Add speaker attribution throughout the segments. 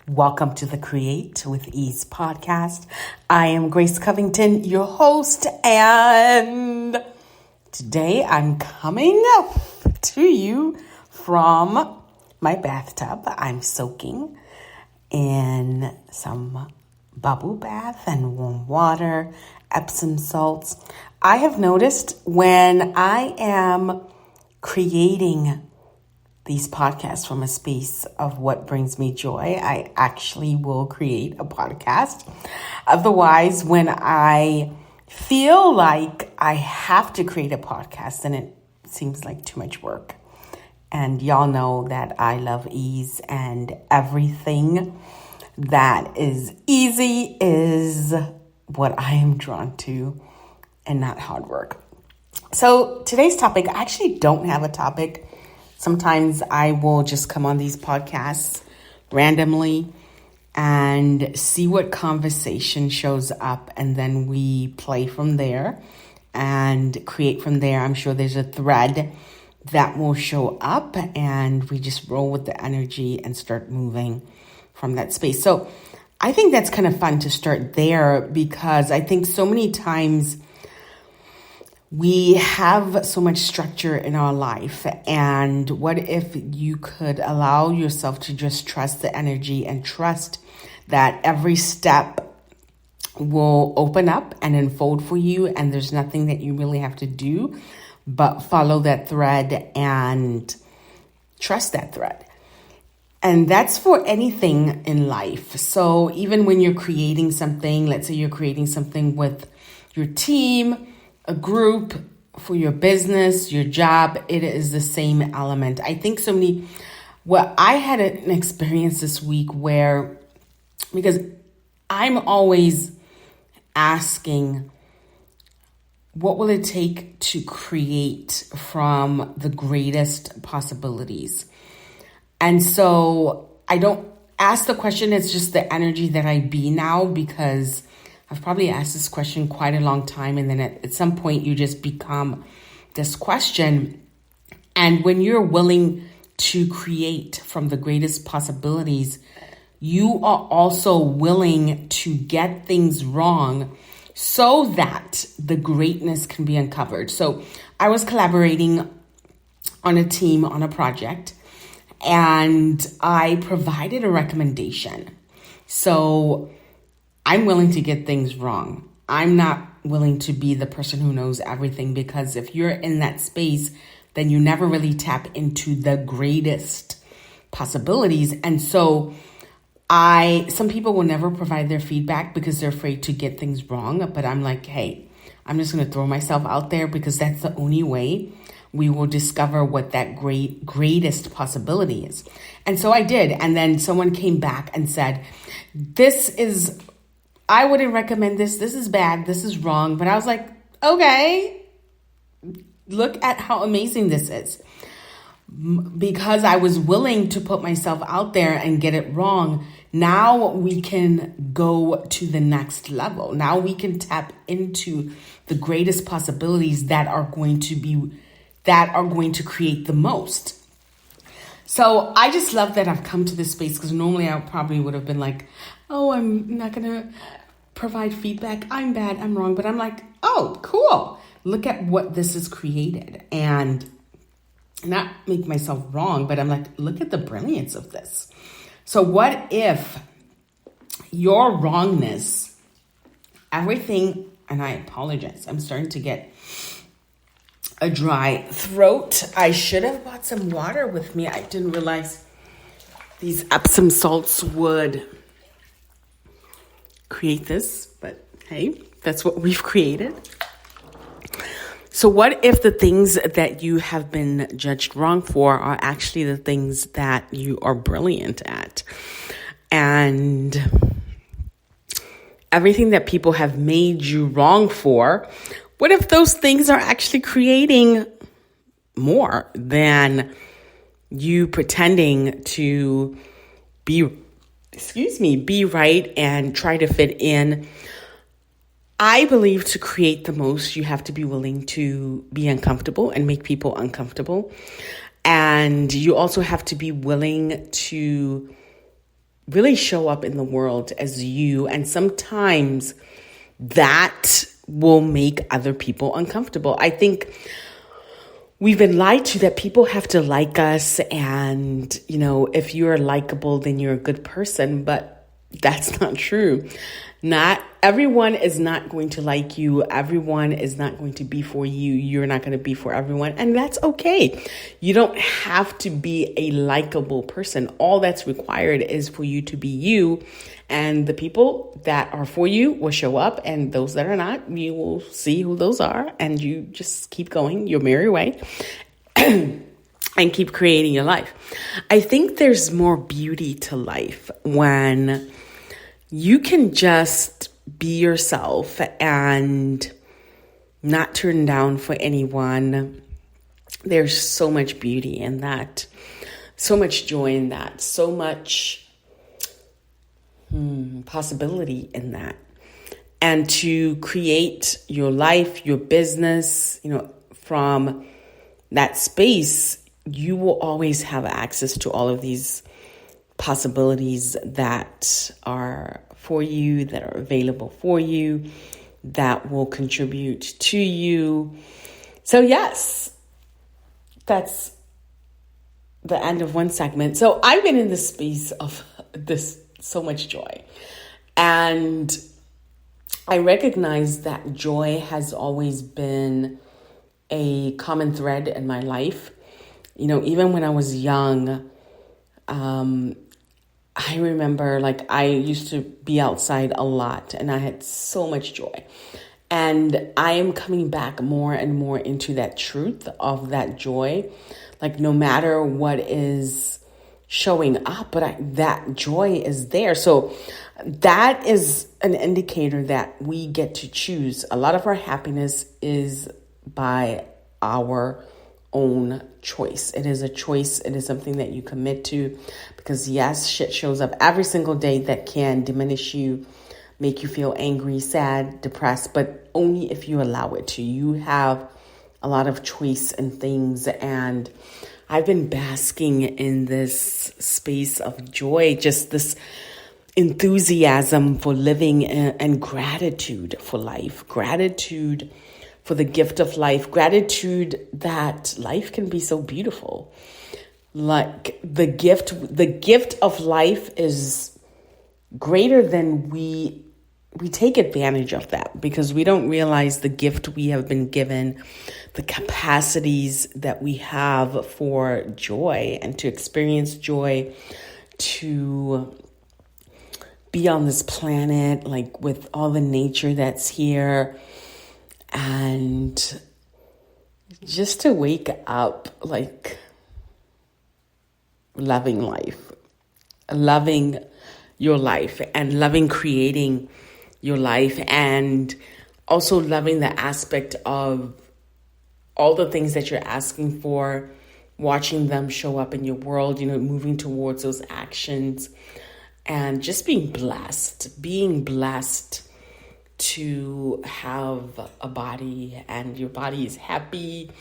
Speaker 1: Welcome to the Create with Ease podcast. I am Grace Covington, your host, and today I'm coming to you from my bathtub. I'm soaking in some bubble bath and warm water, Epsom salts. I have noticed when I am creating these podcasts from a space of what brings me joy, I actually will create a podcast. Otherwise, when I feel like I have to create a podcast, then it seems like too much work. And y'all know that I love ease, and everything that is easy is what I am drawn to and not hard work. So today's topic, I actually don't have a topic. Sometimes I will just come on these podcasts randomly and see what conversation shows up, and then we play from there and create from there. I'm sure there's a thread that will show up, and we just roll with the energy and start moving from that space. So I think that's kind of fun to start there, because I think so many times we have so much structure in our life, and what if you could allow yourself to just trust the energy and trust that every step will open up and unfold for you, and there's nothing that you really have to do but follow that thread and trust that thread. And that's for anything in life. So even when you're creating something, let's say you're creating something with your team, a group, for your business, your job, it is the same element. I think I had an experience this week where, because I'm always asking, what will it take to create from the greatest possibilities? And so I don't ask the question, it's just the energy that I be now, because I've probably asked this question quite a long time, and then at some point you just become this question. And when you're willing to create from the greatest possibilities, you are also willing to get things wrong so that the greatness can be uncovered. So I was collaborating on a team on a project, and I provided a recommendation. So I'm willing to get things wrong. I'm not willing to be the person who knows everything, because if you're in that space, then you never really tap into the greatest possibilities. And so some people will never provide their feedback because they're afraid to get things wrong. But I'm like, hey, I'm just going to throw myself out there, because that's the only way we will discover what that greatest possibility is. And so I did. And then someone came back and said, I wouldn't recommend this. This is bad. This is wrong. But I was like, okay, look at how amazing this is. Because I was willing to put myself out there and get it wrong, now we can go to the next level. Now we can tap into the greatest possibilities that are going to create the most. So I just love that I've come to this space, because normally I probably would have been like, oh, I'm not going to provide feedback. I'm bad. I'm wrong. But I'm like, oh, cool. Look at what this has created. And not make myself wrong, but I'm like, look at the brilliance of this. So what if your wrongness, everything, and I apologize, I'm starting to get a dry throat. I should have bought some water with me. I didn't realize these Epsom salts would create this, but hey, that's what we've created. So what if the things that you have been judged wrong for are actually the things that you are brilliant at? And everything that people have made you wrong for, what if those things are actually creating more than you pretending to be right and try to fit in? I believe to create the most, you have to be willing to be uncomfortable and make people uncomfortable. And you also have to be willing to really show up in the world as you. And sometimes that will make other people uncomfortable. I think we've been lied to that people have to like us. And, if you're likable, then you're a good person. But that's not true. Not everyone is not going to like you. Everyone is not going to be for you. You're not going to be for everyone. And that's okay. You don't have to be a likable person. All that's required is for you to be you. And the people that are for you will show up. And those that are not, you will see who those are. And you just keep going your merry way and keep creating your life. I think there's more beauty to life when you can just be yourself and not turn down for anyone. There's so much beauty in that, so much joy in that, so much possibility in that. And to create your life, your business, from that space, you will always have access to all of these possibilities that are for you, that are available for you, that will contribute to you. So yes, that's the end of one segment. So I've been in this space of this so much joy. And I recognize that joy has always been a common thread in my life. Even when I was young, I remember I used to be outside a lot and I had so much joy. And I am coming back more and more into that truth of that joy. No matter what is showing up, but that joy is there. So that is an indicator that we get to choose. A lot of our happiness is by our own choice. It is a choice. It is something that you commit to, because yes, shit shows up every single day that can diminish you, make you feel angry, sad, depressed, but only if you allow it to. You have a lot of choice in things, and I've been basking in this space of joy, just this enthusiasm for living and gratitude for life, gratitude for the gift of life, gratitude that life can be so beautiful. The gift of life is greater than we take advantage of that, because we don't realize the gift we have been given, the capacities that we have for joy and to experience joy, to be on this planet, with all the nature that's here, and just to wake up, loving life, loving your life, and loving creating your life, and also loving the aspect of all the things that you're asking for, watching them show up in your world, moving towards those actions, and just being blessed to have a body, and your body is happy,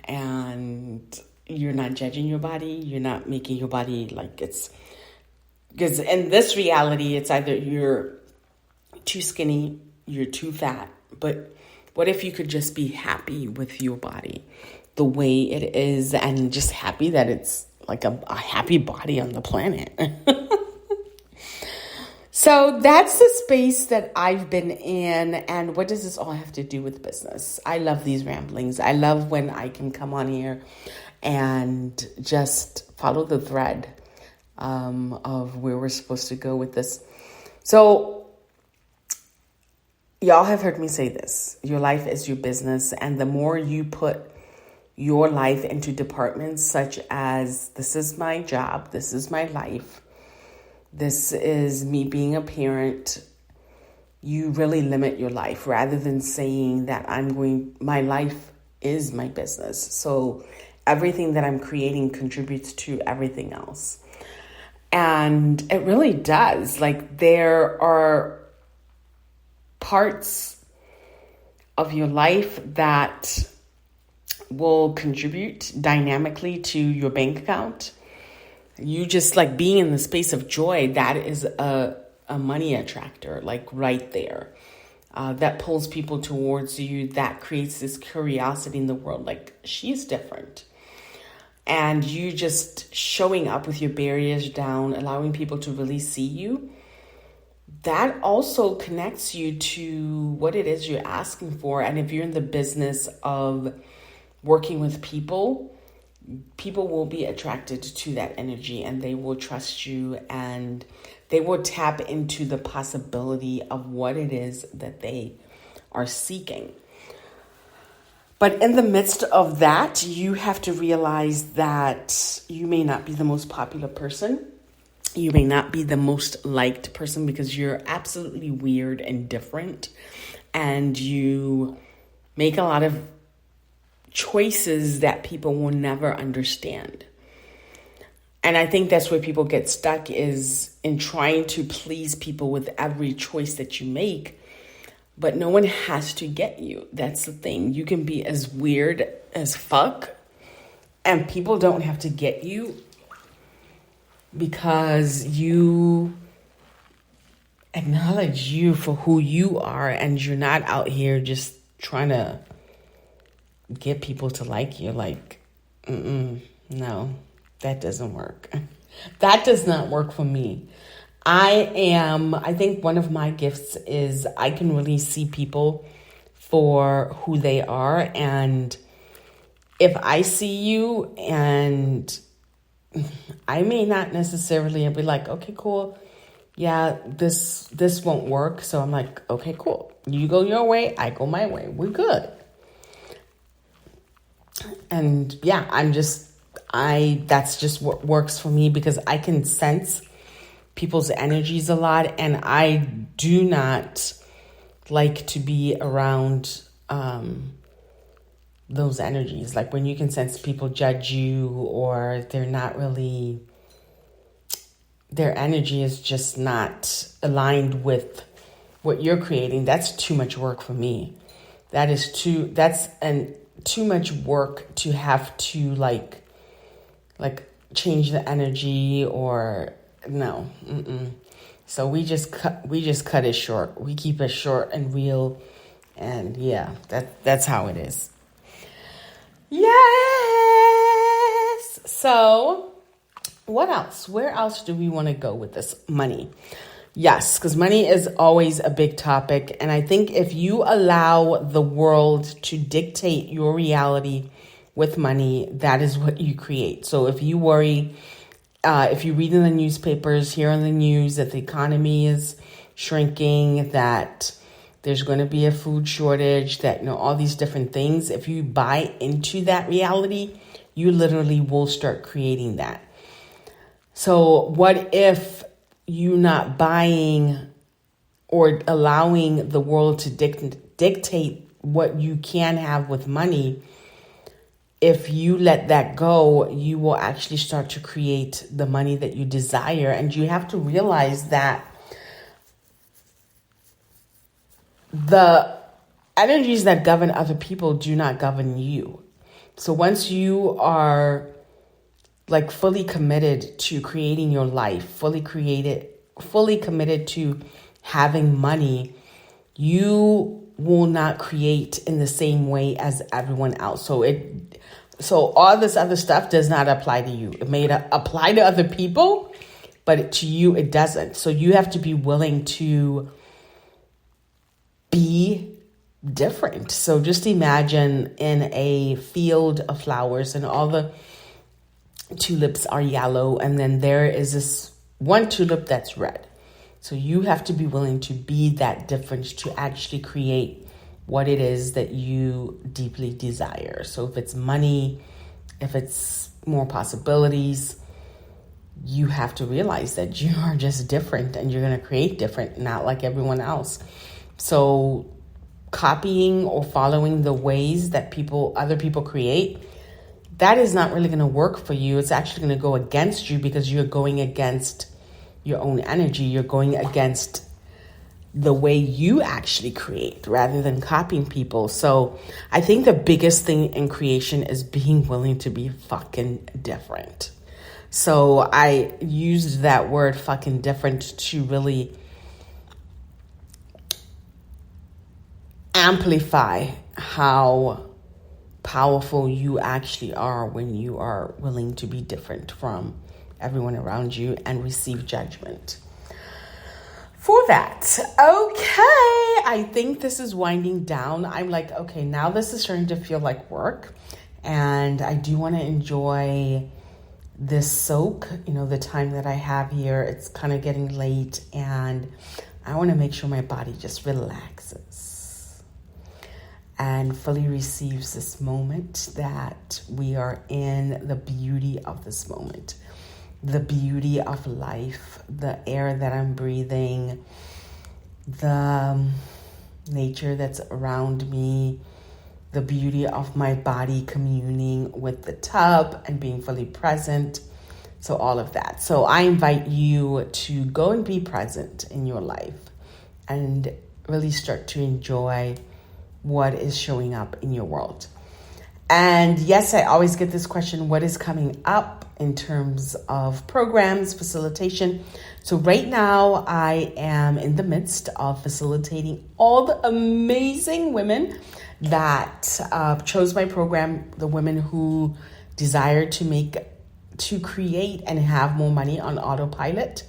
Speaker 1: and you're not judging your body. You're not making your body because in this reality, it's either you're too skinny, you're too fat. But what if you could just be happy with your body the way it is, and just happy that it's a happy body on the planet? So that's the space that I've been in. And what does this all have to do with business? I love these ramblings. I love when I can come on here and just follow the thread of where we're supposed to go with this. So y'all have heard me say this. Your life is your business. And the more you put your life into departments such as, this is my job, this is my life, this is me being a parent, you really limit your life, rather than saying that my life is my business. So everything that I'm creating contributes to everything else. And it really does. There are parts of your life that will contribute dynamically to your bank account. you just like being in the space of joy, that is a money attractor, like right there. That pulls people towards you, that creates this curiosity in the world, like she's different. And you just showing up with your barriers down, allowing people to really see you, that also connects you to what it is you're asking for. And if you're in the business of working with people, people will be attracted to that energy and they will trust you and they will tap into the possibility of what it is that they are seeking. But in the midst of that, you have to realize that you may not be the most popular person. You may not be the most liked person because you're absolutely weird and different. And you make a lot of choices that people will never understand. And I think that's where people get stuck, is in trying to please people with every choice that you make. But no one has to get you. That's the thing. You can be as weird as fuck and people don't have to get you because you acknowledge you for who you are and you're not out here just trying to get people to like you. Like, no, that doesn't work. That does not work for me. I think one of my gifts is I can really see people for who they are. And if I see you and I may not necessarily be like, okay, cool. Yeah, this won't work. So I'm like, okay, cool. You go your way. I go my way. We're good. And yeah, that's just what works for me because I can sense people's energies a lot, and I do not like to be around those energies. Like when you can sense people judge you or they're not really, their energy is just not aligned with what you're creating. That's too much work for me. That's too much work to have to like change the energy or no. So we just cut it short. We keep it short and real, and yeah, that's how it is. Yes. So what else? Where else do we want to go with this? Money. Yes, because money is always a big topic. And I think if you allow the world to dictate your reality with money, that is what you create. So if you worry, if you read in the newspapers, hear on the news that the economy is shrinking, that there's going to be a food shortage, that, all these different things, if you buy into that reality, you literally will start creating that. So what if you not buying or allowing the world to dictate what you can have with money? If you let that go, you will actually start to create the money that you desire. And you have to realize that the energies that govern other people do not govern you. So once you are fully committed to creating your life, fully committed to having money, you will not create in the same way as everyone else. So all this other stuff does not apply to you. It may apply to other people, but to you, it doesn't. So you have to be willing to be different. So just imagine in a field of flowers and all the tulips are yellow, and then there is this one tulip that's red. So you have to be willing to be that difference to actually create what it is that you deeply desire. So if it's money, if it's more possibilities, you have to realize that you are just different and you're going to create different, not like everyone else. So copying or following the ways that other people create, that is not really going to work for you. It's actually going to go against you because you're going against your own energy. You're going against the way you actually create rather than copying people. So I think the biggest thing in creation is being willing to be fucking different. So I used that word fucking different to really amplify how powerful you actually are when you are willing to be different from everyone around you and receive judgment for that. Okay, I think this is winding down. I'm like, okay, now this is starting to feel like work, and I do want to enjoy this soak, the time that I have here. It's kind of getting late, and I want to make sure my body just relaxes and fully receives this moment that we are in, the beauty of this moment, the beauty of life, the air that I'm breathing, the nature that's around me, the beauty of my body communing with the tub and being fully present. So all of that. So I invite you to go and be present in your life and really start to enjoy what is showing up in your world. And yes, I always get this question, what is coming up in terms of programs, facilitation? So right now I am in the midst of facilitating all the amazing women that chose my program, the women who desire to create and have more money on autopilot.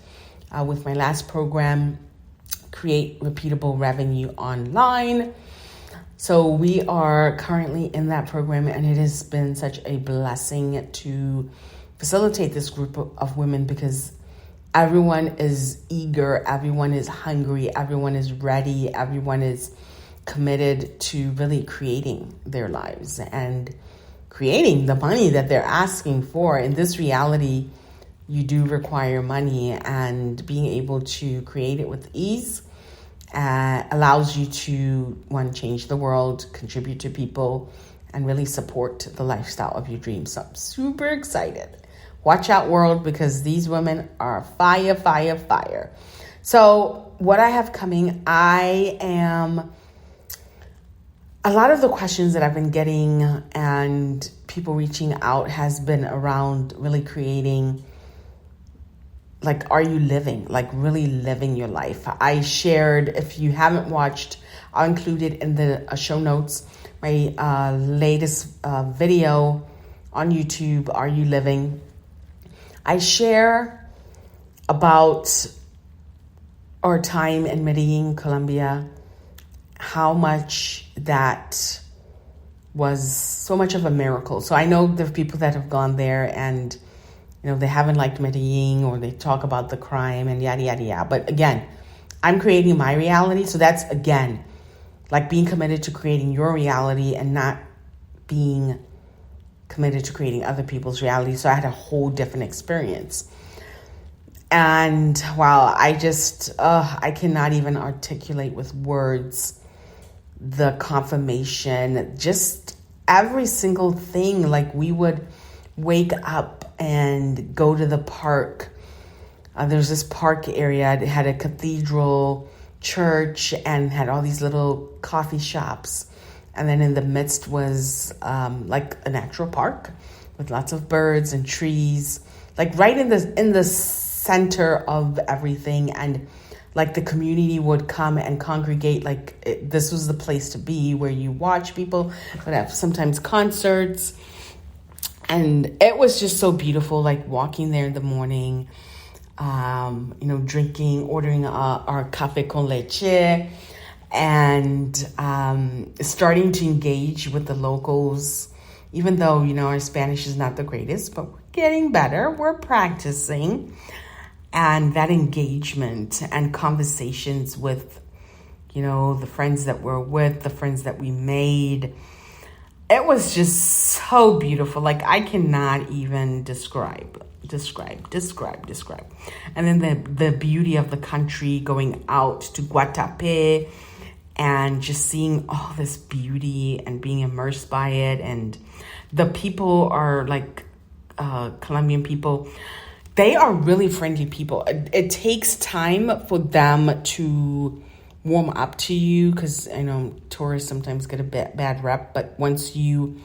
Speaker 1: With my last program, Create Repeatable Revenue Online. So we are currently in that program, and it has been such a blessing to facilitate this group of women because everyone is eager, everyone is hungry, everyone is ready, everyone is committed to really creating their lives and creating the money that they're asking for. In this reality, you do require money, and being able to create it with ease allows you to, one, change the world, contribute to people, and really support the lifestyle of your dreams. So I'm super excited. Watch out, world, because these women are fire, fire, fire. So what I have coming, a lot of the questions that I've been getting and people reaching out has been around really creating, like, are you living, like really living your life? I shared, if you haven't watched, I'll include it in the show notes, my latest video on YouTube, Are You Living? I share about our time in Medellin, Colombia, how much that was so much of a miracle. So I know there are people that have gone there and, they haven't liked Medellin, or they talk about the crime and yada, yada, yada. But again, I'm creating my reality. So that's, again, like being committed to creating your reality and not being committed to creating other people's reality. So I had a whole different experience. And wow, I cannot even articulate with words the confirmation, just every single thing. Like, we would wake up and go to the park. There's this park area. It had a cathedral, church, and had all these little coffee shops. And then in the midst was like a natural park with lots of birds and trees, like right in the center of everything. And like the community would come and congregate. This was the place to be, where you watch people, would have sometimes concerts. And it was just so beautiful, like walking there in the morning, drinking, ordering our café con leche, and starting to engage with the locals, even though, our Spanish is not the greatest, but we're getting better. We're practicing. And that engagement and conversations with, the friends that we're with, the friends that we made, it was just so beautiful. Like, I cannot even describe. And then the beauty of the country, going out to Guatapé and just seeing all this beauty and being immersed by it. And the people are like Colombian people. They are really friendly people. It takes time for them to warm up to you, because I know tourists sometimes get a bad rep. But once you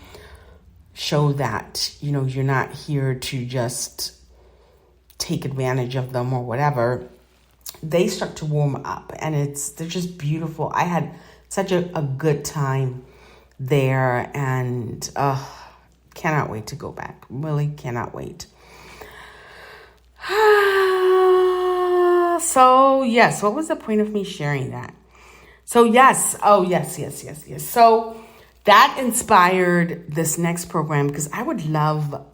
Speaker 1: show that, you're not here to just take advantage of them or whatever, they start to warm up, and they're just beautiful. I had such a good time there, and cannot wait to go back. Really cannot wait. So yes, what was the point of me sharing that? So yes, yes. So that inspired this next program, because I would love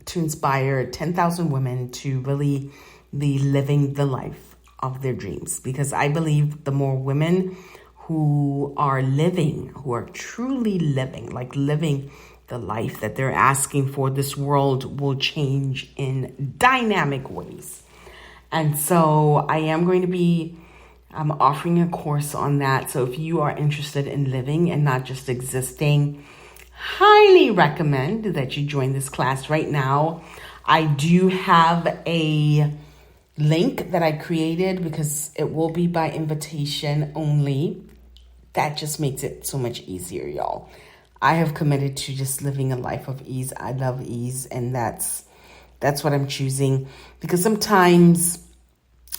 Speaker 1: to inspire 10,000 women to really be living the life of their dreams, because I believe the more women who are truly living the life that they're asking for, this world will change in dynamic ways. And so I am going to be offering a course on that. So if you are interested in living and not just existing, highly recommend that you join this class right now. I do have a link that I created, because it will be by invitation only. That just makes it so much easier, y'all. I have committed to just living a life of ease. I love ease, and that's what I'm choosing, because sometimes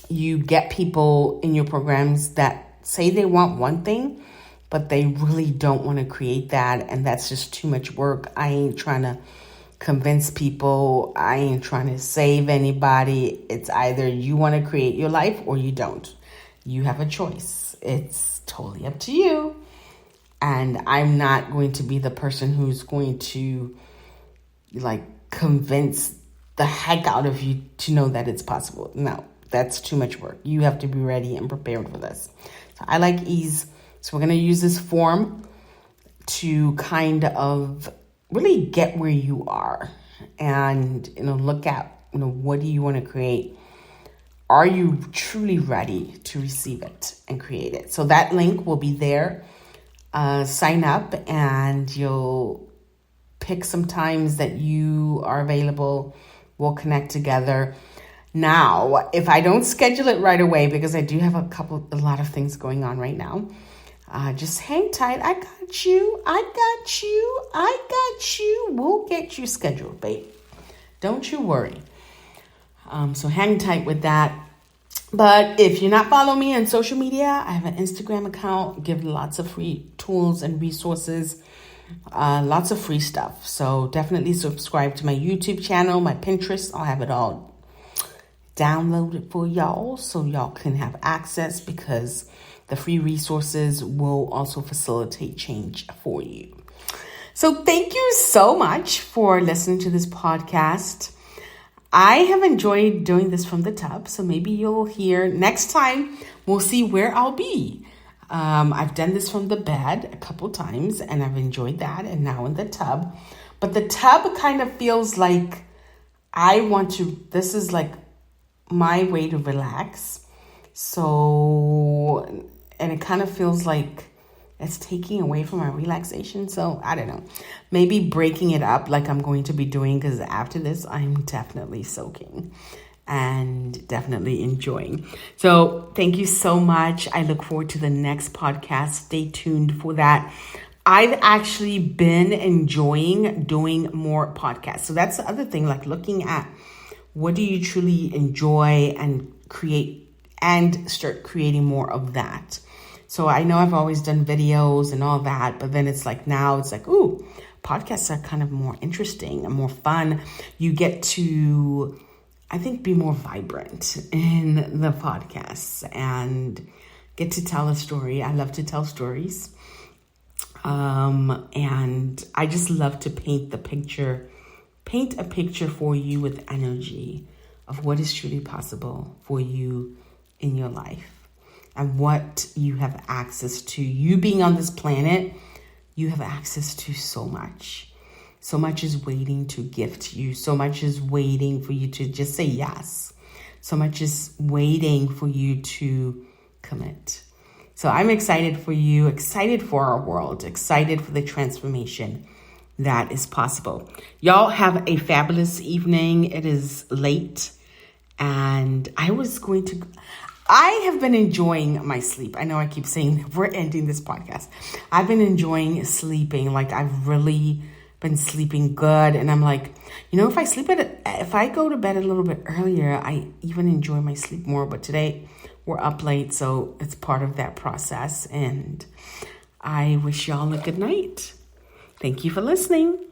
Speaker 1: you get people in your programs that say they want one thing, but they really don't want to create that, and that's just too much work. I ain't trying to convince people. I ain't trying to save anybody. It's either you want to create your life or you don't. You have a choice. It's totally up to you. And I'm not going to be the person who's going to convince the heck out of you to know that it's possible. No, that's too much work. You have to be ready and prepared for this. So I like ease. So we're going to use this form to kind of really get where you are and, look at, what do you want to create? Are you truly ready to receive it and create it? So that link will be there. Sign up, and you'll pick some times that you are available. We'll connect together. Now, if I don't schedule it right away, because I do have a lot of things going on right now, just hang tight. I got you. We'll get you scheduled, babe. Don't you worry. So hang tight with that. But if you're not following me on social media, I have an Instagram account. Give lots of free tools and resources. Lots of free stuff. So definitely subscribe to my YouTube channel, my Pinterest. I'll have it all downloaded for y'all, so y'all can have access, because the free resources will also facilitate change for you. So thank you so much for listening to this podcast. I have enjoyed doing this from the tub, so maybe you'll hear next time. We'll see where I'll be. I've done this from the bed a couple times, and I've enjoyed that, and now in the tub. But the tub kind of feels like this is like my way to relax. So, and it kind of feels like it's taking away from my relaxation. So I don't know, maybe breaking it up like I'm going to be doing, because after this, I'm definitely soaking and definitely enjoying. So thank you so much. I look forward to the next podcast. Stay tuned for that. I've actually been enjoying doing more podcasts. So that's the other thing, like looking at what do you truly enjoy and create, and start creating more of that. So I know I've always done videos and all that, but then now it's like, ooh, podcasts are kind of more interesting and more fun. You get to, I think, be more vibrant in the podcasts and get to tell a story. I love to tell stories. And I just love to paint a picture for you with energy of what is truly possible for you in your life. And what you have access to. You being on this planet, you have access to so much. So much is waiting to gift you. So much is waiting for you to just say yes. So much is waiting for you to commit. So I'm excited for you, excited for our world, excited for the transformation that is possible. Y'all have a fabulous evening. It is late, and I have been enjoying my sleep. I know I keep saying we're ending this podcast. I've been enjoying sleeping. Like, I've really been sleeping good. And I'm like, if I go to bed a little bit earlier, I even enjoy my sleep more. But today we're up late, so it's part of that process. And I wish y'all a good night. Thank you for listening.